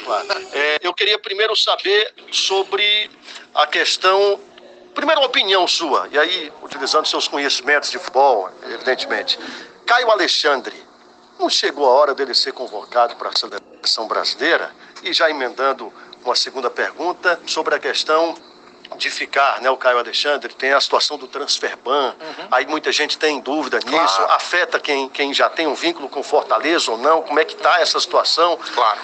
Claro. Eu queria primeiro saber sobre a questão, primeiro uma opinião sua, e aí utilizando seus conhecimentos de futebol, evidentemente. Caio Alexandre, não chegou a hora dele ser convocado para a seleção brasileira? E já emendando uma segunda pergunta sobre a questão de ficar, né? O Caio Alexandre tem a situação do transfer ban, aí muita gente tem dúvida nisso, Claro. afeta quem já tem um vínculo com Fortaleza ou não, como é que está essa situação? Claro.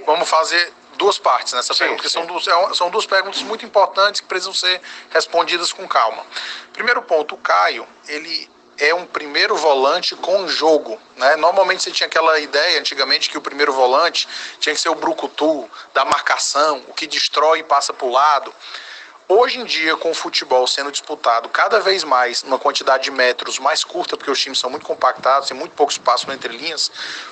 Vamos fazer duas partes nessa pergunta, porque são duas perguntas muito importantes que precisam ser respondidas com calma. Primeiro ponto, o Caio, ele é um primeiro volante com jogo, né? Normalmente você tinha aquela ideia antigamente que o primeiro volante tinha que ser o brucutu da marcação, o que destrói e passa para o lado. Hoje em dia, com o futebol sendo disputado cada vez mais numa quantidade de metros mais curta, porque os times são muito compactados, tem muito pouco espaço entre linhas,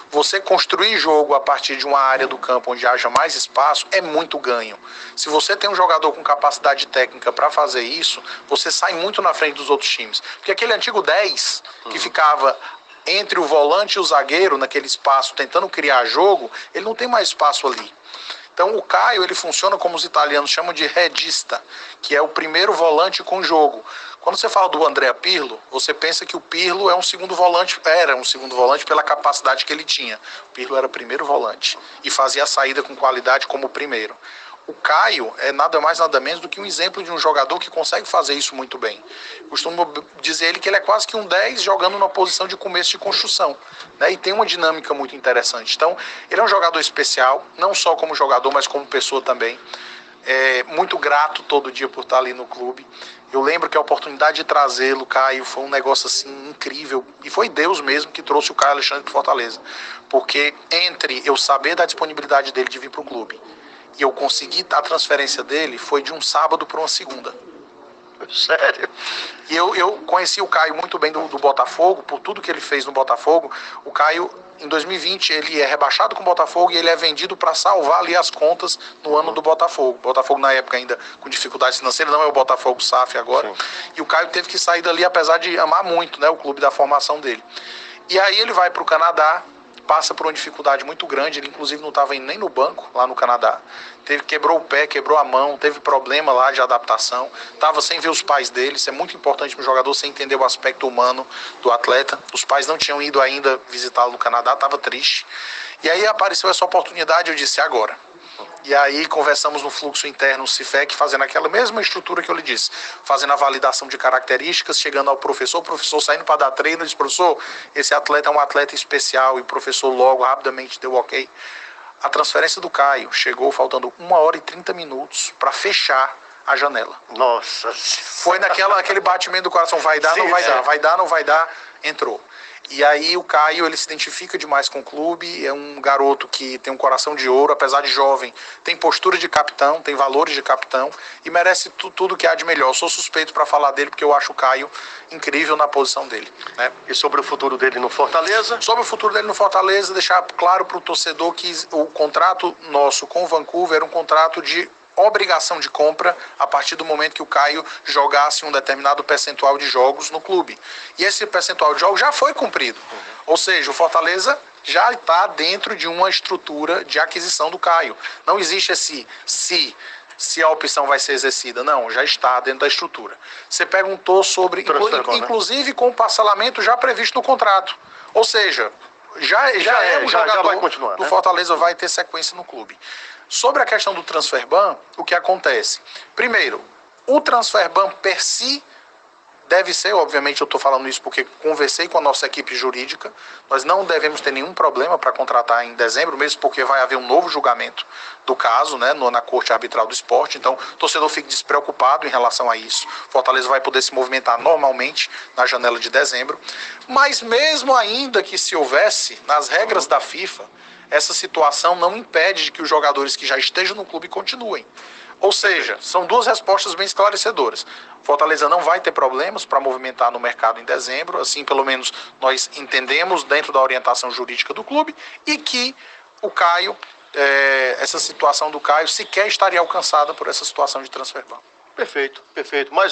você construir jogo a partir de uma área do campo onde haja mais espaço é muito ganho. Se você tem um jogador com capacidade técnica para fazer isso, você sai muito na frente dos outros times. Porque aquele antigo 10 que ficava entre o volante e o zagueiro, naquele espaço, tentando criar jogo, ele não tem mais espaço ali. Então o Caio, ele funciona como os italianos chamam de regista, que é o primeiro volante com jogo. Quando você fala do Andrea Pirlo, você pensa que o Pirlo é um segundo volante, era um segundo volante pela capacidade que ele tinha. O Pirlo era primeiro volante e fazia a saída com qualidade como primeiro. O Caio é nada mais nada menos do que um exemplo de um jogador que consegue fazer isso muito bem. Costumo dizer ele que ele é quase que um 10 jogando numa posição de começo de construção, né? E tem uma dinâmica muito interessante. Então, ele é um jogador especial, não só como jogador, mas como pessoa também. É muito grato todo dia por estar ali no clube. Eu lembro que a oportunidade de trazê-lo, Caio, foi um negócio assim incrível. E foi Deus mesmo que trouxe o Caio Alexandre para Fortaleza. Porque entre eu saber da disponibilidade dele de vir para o clube e eu consegui a transferência dele, foi de um sábado para uma segunda. Sério? E eu conheci o Caio muito bem do Botafogo, por tudo que ele fez no Botafogo. O Caio, em 2020, ele é rebaixado com o Botafogo e ele é vendido para salvar ali as contas no ano do Botafogo. O Botafogo, na época, ainda com dificuldades financeiras, não é o Botafogo SAF agora. Sim. E o Caio teve que sair dali, apesar de amar muito, né, o clube da formação dele. E aí ele vai para o Canadá, passa por uma dificuldade muito grande, ele inclusive não estava nem no banco lá no Canadá, quebrou o pé, quebrou a mão, teve problema lá de adaptação, estava sem ver os pais dele. Isso é muito importante para o jogador, sem entender o aspecto humano do atleta. Os pais não tinham ido ainda visitá-lo no Canadá, estava triste. E aí apareceu essa oportunidade, eu disse, agora. E aí conversamos no fluxo interno, o Cifec, fazendo aquela mesma estrutura que eu lhe disse, fazendo a validação de características, chegando ao professor, o professor saindo para dar treino, disse, professor, esse atleta é um atleta especial, e o professor logo, rapidamente deu ok. A transferência do Caio chegou faltando 1 hora e 30 minutos para fechar a janela. Nossa. Foi naquele batimento do coração, vai dar, sim, não vai dar, vai dar, não vai dar, entrou. E aí o Caio, ele se identifica demais com o clube, é um garoto que tem um coração de ouro, apesar de jovem, tem postura de capitão, tem valores de capitão e merece tudo que há de melhor. Eu sou suspeito para falar dele porque eu acho o Caio incrível na posição dele, né? E sobre o futuro dele no Fortaleza? Sobre o futuro dele no Fortaleza, deixar claro para o torcedor que o contrato nosso com o Vancouver era um contrato de obrigação de compra a partir do momento que o Caio jogasse um determinado percentual de jogos no clube. E esse percentual de jogos já foi cumprido. Ou seja, o Fortaleza já está dentro de uma estrutura de aquisição do Caio. Não existe esse se a opção vai ser exercida. Não, já está dentro da estrutura. Você perguntou sobre, inclusive com o parcelamento já previsto no contrato. Ou seja, já é um jogador vai continuar, do Fortaleza, vai ter sequência no clube. Sobre a questão do transfer ban, o que acontece? Primeiro, o transfer ban per si deve ser, obviamente eu estou falando isso porque conversei com a nossa equipe jurídica, nós não devemos ter nenhum problema para contratar em dezembro, mesmo porque vai haver um novo julgamento do caso, né, na Corte Arbitral do Esporte, então o torcedor fique despreocupado em relação a isso. Fortaleza vai poder se movimentar normalmente na janela de dezembro, mas mesmo ainda que se houvesse, nas regras da FIFA, essa situação não impede de que os jogadores que já estejam no clube continuem. Ou seja, são duas respostas bem esclarecedoras. Fortaleza não vai ter problemas para movimentar no mercado em dezembro, assim pelo menos nós entendemos dentro da orientação jurídica do clube, e que o Caio, essa situação do Caio sequer estaria alcançada por essa situação de transfer ban. Perfeito, perfeito. Mas